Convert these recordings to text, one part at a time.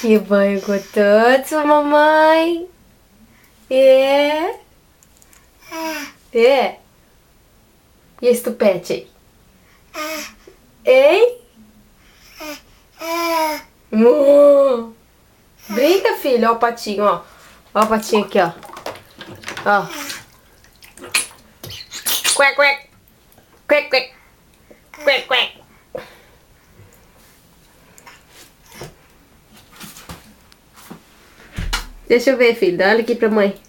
Que banho gostoso, mamãe. É. É. E esse tupete aí? Hein? Brinca, filho. Ó o patinho, ó. Ó o patinho aqui, ó. Ó. Quack, quack. Quack, quack. Quack, quack. Deixa eu ver, filho. Olha aqui pra mãe.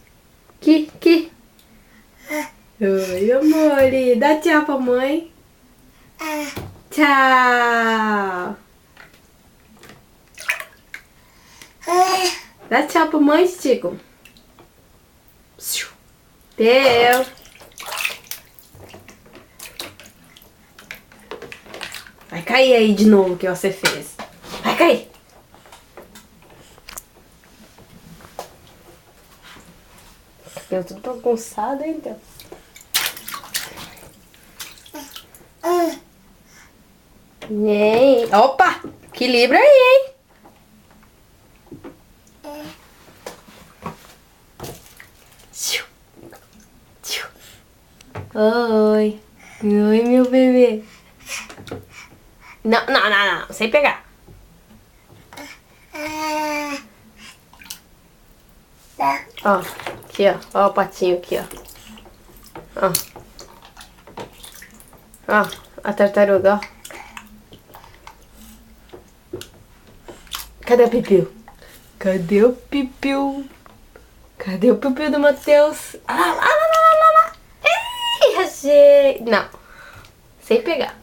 Aqui. Oi, amor. Dá tchau pra mãe. Tchau. Dá tchau pra mãe, Chico. Deu. Vai cair aí de novo o que você fez. Vai cair. Eu tudo bagunçado, hein, então. Opa! Equilibra aí, hein? Oi. Oi, meu bebê. Não. Sem pegar. Ó, aqui, ó. Ó o patinho aqui, ó. Ó, a tartaruga, ó. Cadê o pipiu? Cadê o pipiu? Cadê o pipiu do Matheus? Lá. Ei, achei. Não. Sem pegar.